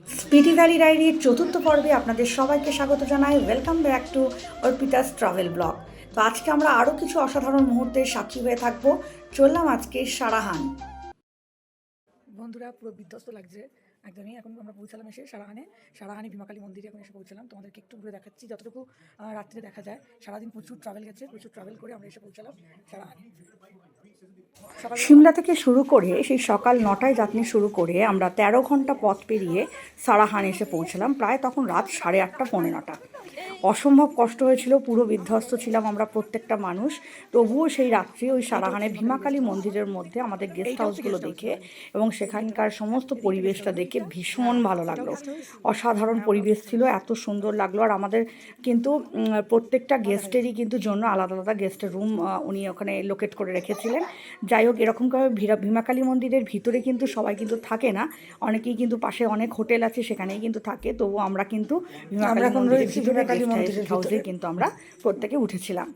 Spiti valley ডায়েরির চতুর্থ পর্বে আপনাদের সবাইকে স্বাগত জানাই। Welcome back to Arpita's travel blog. তো আজকে আমরা আরও কিছু অসাধারণ মুহূর্তের সাক্ষী হয়ে থাকবো। চললাম আজকে সারাহান। বন্ধুরা পুরো বিধ্বস্ত লাগছে একদমই। এখন আমরা পৌঁছালাম এসে সারাহানি ভীমাকালী মন্দিরে এখন এসে পৌঁছালাম। তোমাদেরকে একটু ঘুরে দেখাচ্ছি যতটুকু রাত্রে দেখা যায়। সারাদিন প্রচুর ট্রাভেল করে আমরা এসে পৌঁছালাম সারাহানি। সিমলা থেকে শুরু করে সেই সকাল 9টায় যাত্রা শুরু করে আমরা 13 ঘন্টা পথ পেরিয়ে সারাহান এসে পৌঁছলাম। প্রায় তখন রাত 8:30 পৌনে 9টা। অসম্ভব কষ্ট হয়েছিল, পুরো বিধ্বস্ত ছিলাম আমরা প্রত্যেকটা মানুষ। তবুও সেই রাত্রি ওই সারাহানের ভীমাকালী মন্দিরের মধ্যে আমাদের গেস্ট হাউসগুলো দেখে এবং সেখানকার সমস্ত পরিবেশটা দেখে ভীষণ ভালো লাগলো। অসাধারণ পরিবেশ ছিল, এত সুন্দর লাগলো। আর আমাদের কিন্তু প্রত্যেকটা গেস্টেরই কিন্তু জন্য আলাদা আলাদা গেস্টের রুম উনি ওখানে লোকেট করে রেখেছিলেন। যাই হোক, এরকমভাবে ভীমাকালী মন্দিরের ভিতরে কিন্তু সবাই কিন্তু থাকে না, অনেকেই কিন্তু পাশে অনেক হোটেল আছে সেখানেই কিন্তু থাকে। তবু আমরা কিন্তু ভীমাকালী মন্দিরের ভিতরে গেস্ট হাউসে কিন্তু আমরা প্রত্যেকে উঠেছিলাম।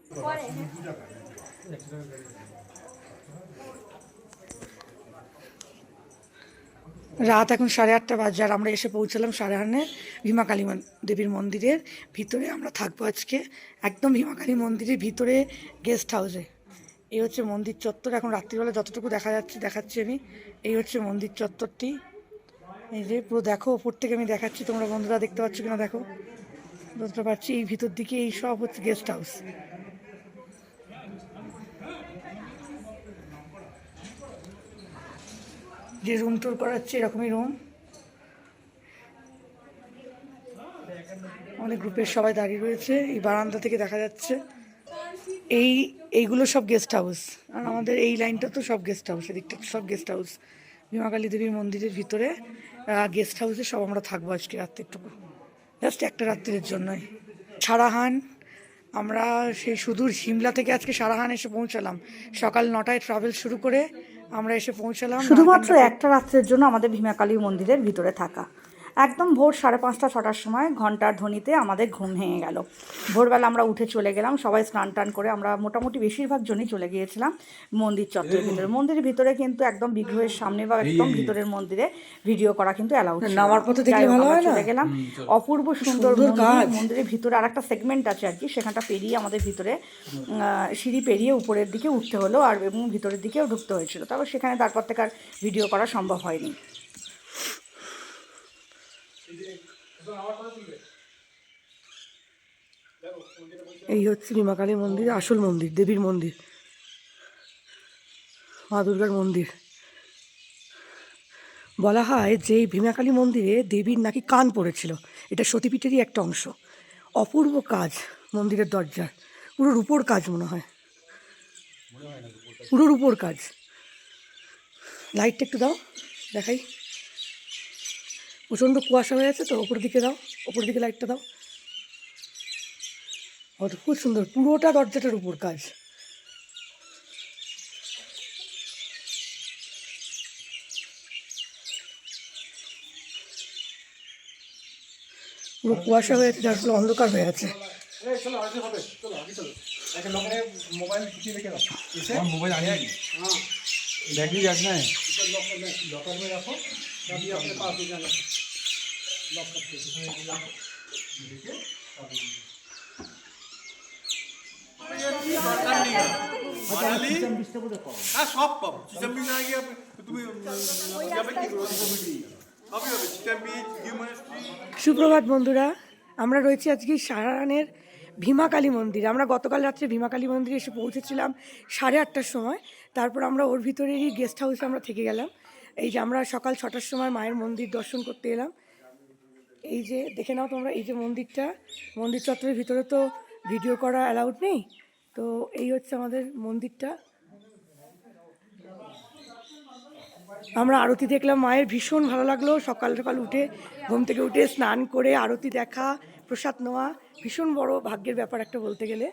রাত এখন 8:30 বাজে আর আমরা এসে পৌঁছালাম সারাহানের ভীমাকালী দেবীর মন্দিরের ভিতরে। আমরা থাকবো আজকে একদম ভীমাকালী মন্দিরের ভিতরে গেস্ট হাউসে। এই হচ্ছে মন্দির চত্বর। এখন রাত্রিবেলা যতটুকু দেখাচ্ছি আমি। এই হচ্ছে মন্দির চত্বরটি। এই যে পুরো দেখো, ওপর থেকে আমি দেখাচ্ছি, তোমরা বন্ধুরা দেখতে পাচ্ছ কিনা দেখো, বুঝতে পারছি। এই ভিতর দিকে এই সব হচ্ছে গেস্ট হাউস। যে রুম টুর করাচ্ছে এরকমই রুম। অনেক গ্রুপের সবাই দাঁড়িয়ে রয়েছে, এই বারান্দা থেকে দেখা যাচ্ছে। এইগুলো সব গেস্ট হাউস। আর আমাদের এই লাইনটা তো সব গেস্ট হাউস, এদিকটা সব গেস্ট হাউস। ভীমাকালী দেবীর মন্দিরের ভিতরে গেস্ট হাউসে সব আমরা থাকবো আজকে রাত্রিটুকু, জাস্ট একটা রাত্রির জন্যই। সারাহান আমরা সেই সুদূর সিমলা থেকে আজকে সারাহান এসে পৌঁছালাম। সকাল 9টায় ট্রাভেল শুরু করে আমরা এসে পৌঁছালাম শুধুমাত্র একটা রাত্রের জন্য আমাদের ভীমাকালী মন্দিরের ভিতরে থাকা। একদম ভোর 5:30 6টার সময় ঘন্টার ধ্বনিতে আমাদের ঘুম ভেঙে গেল। ভোরবেলা আমরা উঠে চলে গেলাম, সবাই স্নান টান করে আমরা মোটামুটি বেশিরভাগ জনই চলে গিয়েছিলাম মন্দির চত্বরের ভিতরে। মন্দিরের ভিতরে কিন্তু একদম বিগ্রহের সামনে বা একদম ভিতরের মন্দিরে ভিডিও করা কিন্তু অ্যালাউড ছিল। নামার পথে দেখলে ভালো হয় না, চলে গেলাম। অপূর্ব সুন্দর মন্দিরের ভিতরে আর একটা সেগমেন্ট আছে আর কি, সেখানটা পেরিয়ে আমাদের ভিতরে সিঁড়ি পেরিয়ে উপরের দিকে উঠতে হলো আর এবং ভিতরের দিকেও ঢুকতে হয়েছিল। তারপর সেখানে তারপর থেকে আর ভিডিও করা সম্ভব হয়নি। এই হচ্ছে ভীমাকালী মন্দির, আসল মন্দির, দেবীর মন্দির, মা দুর্গার মন্দির। বলা হয় যে এই ভীমাকালী মন্দিরে দেবীর নাকি কান পড়েছিল। এটা সতীপীঠেরই একটা অংশ। অপূর্ব কাজ মন্দিরের দরজার, পুরো রূপোর কাজ মনে হয়, পুরো রূপোর কাজ। লাইটটা একটু দাও দেখাই, প্রচণ্ড কুয়াশা হয়ে আছে তো, ওপর দিকে দাও, ওপর দিকে লাইটটা দাও। খুব সুন্দর, পুরোটা দরজাটার উপর কাজ। পুরো কুয়াশা হয়ে আছে, যার ফলে অন্ধকার হয়ে আছে। সব পাবো। সুপ্রভাত বন্ধুরা, আমরা রয়েছি আজকে সারাহানের ভীমাকালী মন্দিরে। আমরা গতকাল রাত্রে ভীমাকালী মন্দিরে এসে পৌঁছেছিলাম 8:30টার সময়। তারপর আমরা ওর ভিতরেরই গেস্ট হাউসে আমরা থেকে গেলাম। এই যে আমরা সকাল 6টার সময় মায়ের মন্দির দর্শন করতে এলাম। এই যে দেখে নাও তোমরা, এই যে মন্দিরটা, মন্দির চত্বরের ভিতরে তো ভিডিও করা অ্যালাউড নেই। তো এই হচ্ছে আমাদের মন্দিরটা। আমরা আরতি দেখলাম মায়ের, ভীষণ ভালো লাগলো। সকাল সকাল উঠে, ঘুম থেকে উঠে স্নান করে আরতি দেখা, প্রসাদ নেওয়া ভীষণ বড় ভাগ্যের ব্যাপার একটা বলতে গেলে।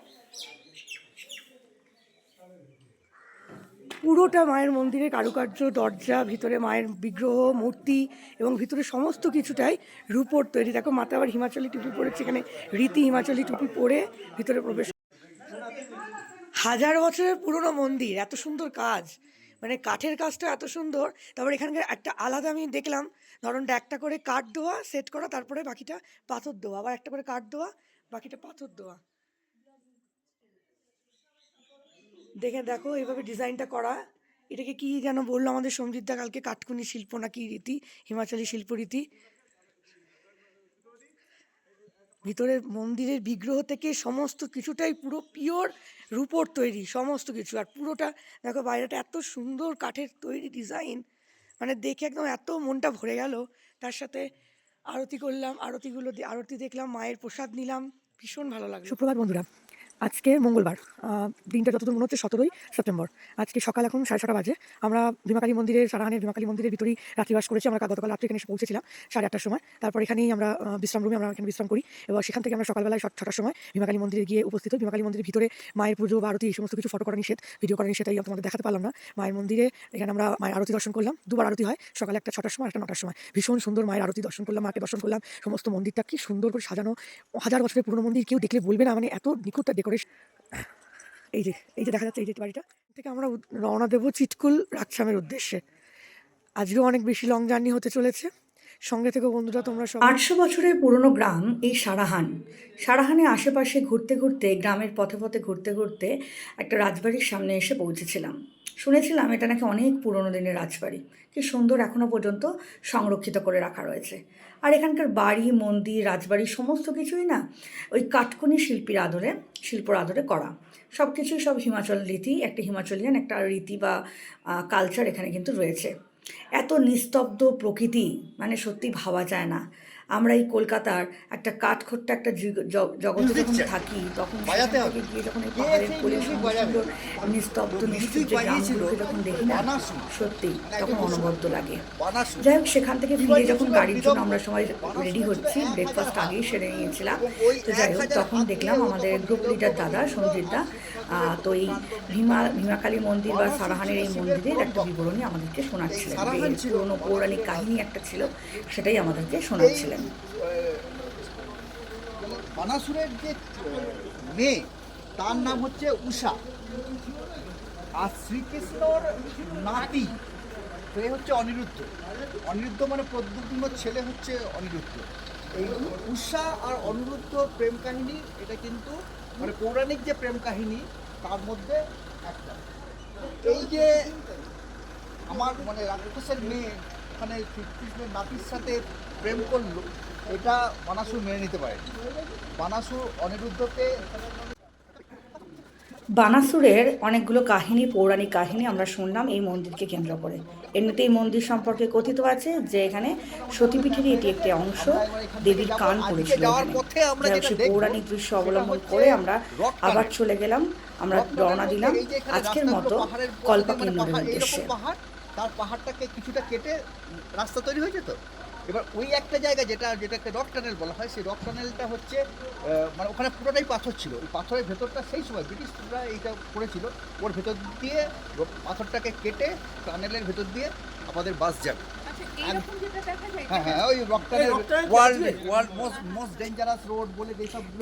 পুরোটা মায়ের মন্দিরের কারুকার্য, দরজা, ভিতরে মায়ের বিগ্রহ, মূর্তি এবং ভিতরে সমস্ত কিছুটাই রূপোর তৈরি। দেখো মাথা আবার হিমাচলি টুপি পরেছে, এখানে রীতি হিমাচলি টুপি পরে ভিতরে প্রবেশ। 1000 বছরের পুরনো মন্দির, এত সুন্দর কাজ, মানে কাঠের কাজটা এত সুন্দর। তারপর এখানকার একটা আলাদা আমি দেখলাম ধরনটা একটা করে কাঠ দেওয়া, সেট করা, তারপরে বাকিটা পাথর দেওয়া, আবার একটা করে কাঠ দেওয়া, বাকিটা পাথর দেওয়া। দেখো এইভাবে ডিজাইনটা করা। এটাকে কি যেন বললো আমাদের সমৃদ্ধা কালকে, কাঠকুনি শিল্প না কি রীতি, হিমাচলি শিল্পরীতি। ভিতরের মন্দিরের বিগ্রহ থেকে সমস্ত কিছুটাই পুরো পিওর রূপোর তৈরি, সমস্ত কিছু। আর পুরোটা দেখো বাইরেটা এত সুন্দর কাঠের তৈরি ডিজাইন, মানে দেখে একদম এত মনটা ভরে গেল। তার সাথে আরতি করলাম, আরতি দেখলাম, মায়ের প্রসাদ নিলাম, ভীষণ ভালো লাগলো। সুপ্রভাত বন্ধুরা, আজকে মঙ্গলবার, দিনটা যতদূর মনে হচ্ছে 17ই সেপ্টেম্বর। আজকে সকাল এখন 6:30 বাজে। আমরা ভীমাকালী মন্দিরের, সারাহানের ভীমাকালী মন্দিরের ভিতরেই রাত্রিবাস করেছি। আমরা গতকাল রাত্রে এখানে এসে পৌঁছেছিলাম 8:30টার সময়। তারপর এখানেই আমরা বিশ্রাম রুমে আমরা এখানে বিশ্রাম করি, এবং সেখান থেকে আমরা সকালবেলায় 6টার সময় ভীমাকালী মন্দিরে গিয়ে উপস্থিত হই। ভীমাকালী মন্দিরের ভিতরে মায়ের পুজো বা আরতি এই সমস্ত কিছু ফটো করা নিষেধ, ভিডিও করা নিষেধ, তাই তোমাদের দেখাতে পারলাম না। মায়ের মন্দিরে এখানে আমরা মায়ের আরতি দর্শন করলাম। দুবার আরতি হয়, সকালে একটা 6টার সময়, একটা 9টার সময়। ভীষণ সুন্দর মায়ের আরতি দর্শন করলাম, মাকে দর্শন করলাম। সমস্ত মন্দিরটা কি সুন্দর করে সাজানো, 1000 বছরের পুরনো মন্দির, কেউ দেখলে বলবে না, মানে এত নিখুঁত ডেকোরেশন। এই যে দেখা যাচ্ছে, এই যে বাড়িটা থেকে আমরা রওনা দেবো চিটকুল রাকছামের উদ্দেশ্যে। আজকেও অনেক বেশি লং জার্নি হতে চলেছে। সঙ্গে থেকে বন্ধুরা তোমরা সব। 800 বছরের পুরনো গ্রাম এই সারাহানের আশেপাশে ঘুরতে ঘুরতে, গ্রামের পথে পথে ঘুরতে ঘুরতে একটা রাজবাড়ির সামনে এসে পৌঁছেছিলাম। শুনেছিলাম এটা নাকি অনেক পুরনো দিনের রাজবাড়ি, কি সুন্দর এখনও পর্যন্ত সংরক্ষিত করে রাখা রয়েছে। আর এখানকার বাড়ি, মন্দির, রাজবাড়ি সমস্ত কিছুই না ওই কাঠকুনি শিল্পর আদরে করা। সব কিছুই সব হিমাচল রীতি, একটা হিমাচলিয়ান একটা রীতি বা কালচার এখানে কিন্তু রয়েছে। এত নিস্তব্ধ প্রকৃতি, মানে সত্যি ভাবা যায় না। আমরা এই কলকাতার একটা কাঠখোট্টা একটা জগতে যখন থাকি, তখন সেখান থেকে গিয়ে যখন এই পাহাড়ের কোলে সুন্দর নিস্তব্ধ নিশ্চুপ গ্রামগুলোকে যখন দেখি না, সত্যি তখন অনবদ্য লাগে। যাই হোক, সেখান থেকে ফিরে যখন গাড়ির জন্য আমরা সবাই রেডি হচ্ছি, ব্রেকফাস্ট আগেই সেরে নিয়েছিলাম। তো যাই হোক, তখন দেখলাম আমাদের গ্রুপ লিডার দাদা সঞ্জিতদা তো এই ভীমাকালী মন্দির বা সারাহানের এই মন্দিরের একটা বিবরণী আমাদেরকে শোনাচ্ছিলেন। পুরনো পৌরাণিক কাহিনী একটা ছিল, সেটাই আমাদেরকে শোনাচ্ছিলেন। বানাসুরের যে মেয়ে, তার নাম হচ্ছে উষা, আর শ্রীকৃষ্ণর নাতি সে হচ্ছে অনিরুদ্ধ। অনিরুদ্ধ মানে প্রদ্যুম্ন ছেলে হচ্ছে অনিরুদ্ধ। এই উষা আর অনিরুদ্ধ প্রেম কাহিনী, এটা কিন্তু মানে পৌরাণিক যে প্রেম কাহিনী তার মধ্যে একটা। এই যে আমার মানে রাক্ষসের মেয়ে ওখানে শ্রীকৃষ্ণের নাতির সাথে প্রেম করলো, এটা বানাসুর মেনে নিতে পারে। বানাসুর অনিরুদ্ধকে, বানাসুরের অনেকগুলো কাহিনী, পৌরাণিক কাহিনী আমরা শুনলাম এই মন্দিরকে কেন্দ্র করে। এমনিতে এই মন্দির সম্পর্কে কথিত আছে যে এখানে সতীপীঠেরই এটি একটি অংশ, দেবীর কান পড়েছিল এখানে। সেই পৌরাণিক দৃশ্য অবলম্বন করে আমরা আবার চলে গেলাম, আমরা রওনা দিলাম আজকের মতো কল্পাকিন্নরের উদ্দেশ্যে। তার পাহাড়টাকে কিছুটা কেটে রাস্তা তৈরি হয়েছে। তো এবার ওই একটা জায়গা যেটাকে রক টানেল বলা হয়, সেই রক টানেলটা হচ্ছে মানে ওখানে পুরোটাই পাথর ছিল। ওই পাথরের ভেতরটা সেই সময় ব্রিটিশরা এইটা করেছিল, ওর ভেতর দিয়ে পাথরটাকে কেটে টানেলের ভেতর দিয়ে আমাদের বাস যাবে।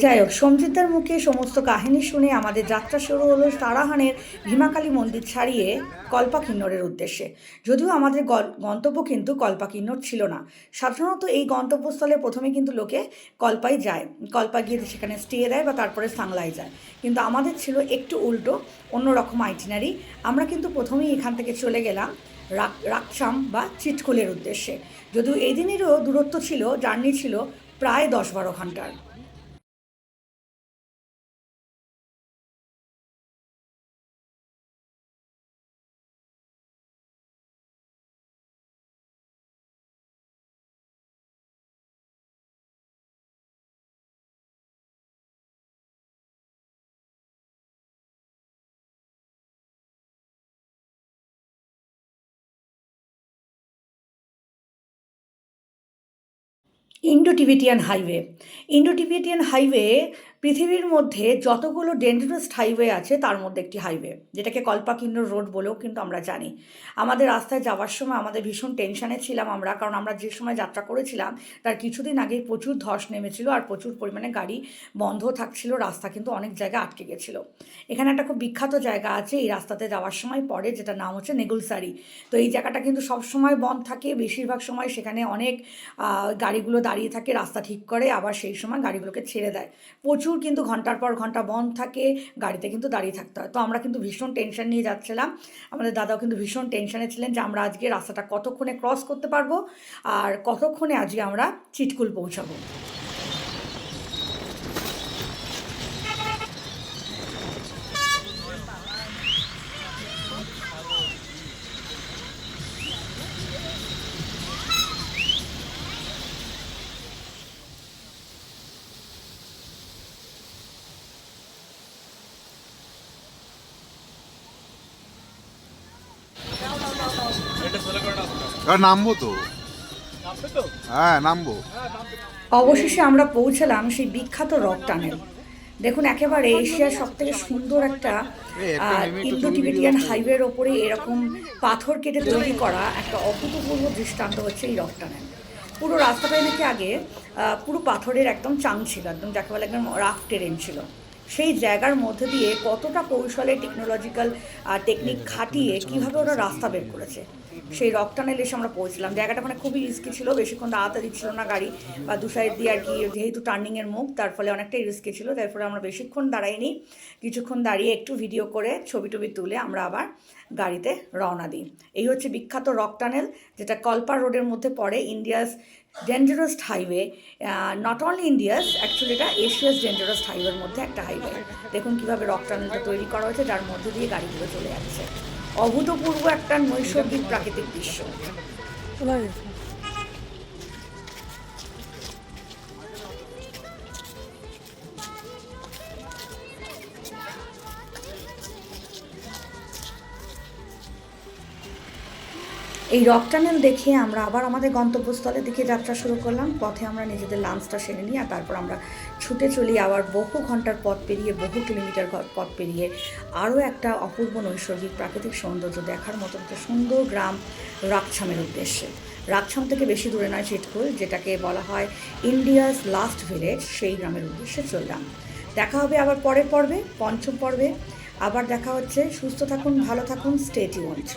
যাই হোক, সঞ্জিতদার মুখে সমস্ত কাহিনী শুনে আমাদের যাত্রা শুরু হলো সারাহানের ভীমাকালী মন্দির ছাড়িয়ে কল্পাকিন্নরের উদ্দেশ্যে। যদিও আমাদের গন্তব্য কিন্তু কল্পাকিন্নর ছিল না। সাধারণত এই গন্তব্যস্থলে প্রথমে কিন্তু লোকে কল্পায় যায়, কল্পা গিয়ে সেখানে স্টে দেয় বা তারপরে সাংলায় যায়। কিন্তু আমাদের ছিল একটু উল্টো, অন্যরকম আইটিনারি। আমরা কিন্তু প্রথমেই এখান থেকে চলে গেলাম রাকছাম বা চিটকুলের উদ্দেশ্যে। যদিও এই দিনেরও দূরত্ব ছিল, জার্নি ছিল প্রায় 10-12 ঘন্টার। ইন্ডো টিবেটিয়ান হাইওয়ে পৃথিবীর মধ্যে যতগুলো ডেঞ্জারাস হাইওয়ে আছে তার মধ্যে একটি হাইওয়ে, যেটাকে কল্পাকিন্নর রোড বলেও কিন্তু আমরা জানি। আমাদের রাস্তায় যাওয়ার সময় আমাদের ভীষণ টেনশনে ছিলাম আমরা, কারণ আমরা যে সময় যাত্রা করেছিলাম তার কিছুদিন আগেই প্রচুর ধস নেমেছিল আর প্রচুর পরিমাণে গাড়ি বন্ধ থাকছিল, রাস্তা কিন্তু অনেক জায়গায় আটকে গেছিলো। এখানে একটা খুব বিখ্যাত জায়গা আছে এই রাস্তাতে যাওয়ার সময় পরে, যেটার নাম হচ্ছে নেগুলসারি। তো এই জায়গাটা কিন্তু সব সময় বন্ধ থাকে, বেশিরভাগ সময় সেখানে অনেক গাড়িগুলো দাঁড়িয়ে থাকে, রাস্তা ঠিক করে, আবার সেই সময় গাড়িগুলোকে ছেড়ে দেয়। প্রচুর কিন্তু ঘন্টার পর ঘন্টা বন্ধ থাকে, গাড়িতে কিন্তু দাঁড়িয়ে থাকতে হয়। তো আমরা কিন্তু ভীষণ টেনশন নিয়ে যাচ্ছিলাম, আমাদের দাদাও কিন্তু ভীষণ টেনশনে ছিলেন যে আমরা আজকে রাস্তাটা কতক্ষণে ক্রস করতে পারবো আর কতক্ষণে আজকে আমরা চিটকুল পৌঁছাবো। নামবো তো, হ্যাঁ নামবো। অবশেষে আমরা পৌঁছালাম সেই বিখ্যাত রক টানেল। দেখুন, একেবারে এশিয়ার সব থেকে সুন্দর একটা ইন্দো টিবেটিয়ান হাইওয়ের ওপরে এরকম পাথর কেটে তৈরি করা একটা অভূতপূর্ব দৃষ্টান্ত হচ্ছে এই রক টানেল। পুরো রাস্তাটাই নাকি আগে পুরো পাথরের একদম চাং ছিল, একদম যাকে বলে একদম রাফ টেরেন ছিল। সেই জায়গার মধ্যে দিয়ে কতটা কৌশলে টেকনোলজিক্যাল টেকনিক খাটিয়ে কীভাবে ওরা রাস্তা বের করেছে, সেই রক টানেলে এসে আমরা পৌঁছলাম। জায়গাটা মানে খুবই রিস্কি ছিল, বেশিক্ষণ দাঁড়াতে দিচ্ছিল না গাড়ি, বা দু সাইড দিয়ে আর কি, যেহেতু টার্নিংয়ের মুখ, তার ফলে অনেকটাই রিস্কি ছিল। তারপরে আমরা বেশিক্ষণ দাঁড়াইনি, কিছুক্ষণ দাঁড়িয়ে একটু ভিডিও করে ছবি টবি তুলে আমরা আবার গাড়িতে রওনা দিই। এই হচ্ছে বিখ্যাত রক টানেল, যেটা কল্পা রোডের মধ্যে পড়ে, India's dangerous highway. Not only India's, actually এটা এশিয়াস ডেঞ্জারাস হাইওয়ের মধ্যে একটা হাইওয়ে। দেখুন কীভাবে রক টানেলটা তৈরি করা হয়েছে, যার মধ্যে দিয়ে গাড়িগুলো চলে যাচ্ছে। অভূতপূর্ব একটা নৈসর্গিক প্রাকৃতিক দৃশ্য। এই রক টানেল দেখে আমরা আবার আমাদের গন্তব্যস্থলের দিকে যাত্রা শুরু করলাম। পথে আমরা নিজেদের লাঞ্চটা সেরে নিই, আর তারপর আমরা ছুটে চলি আবার বহু ঘন্টার পথ পেরিয়ে, বহু কিলোমিটার পথ পেরিয়ে আরও একটা অপূর্ব নৈসর্গিক প্রাকৃতিক সৌন্দর্য দেখার মতো একটা সুন্দর গ্রাম রাকছামের উদ্দেশ্যে। রাকছাম থেকে বেশি দূরে নয় চিটকুল, যেটাকে বলা হয় ইন্ডিয়াস লাস্ট ভিলেজ, সেই গ্রামের উদ্দেশ্যে চললাম। দেখা হবে আবার পরের পর্বে, পঞ্চম পর্বে আবার দেখা হচ্ছে। সুস্থ থাকুন, ভালো থাকুন, স্টে টিউনড।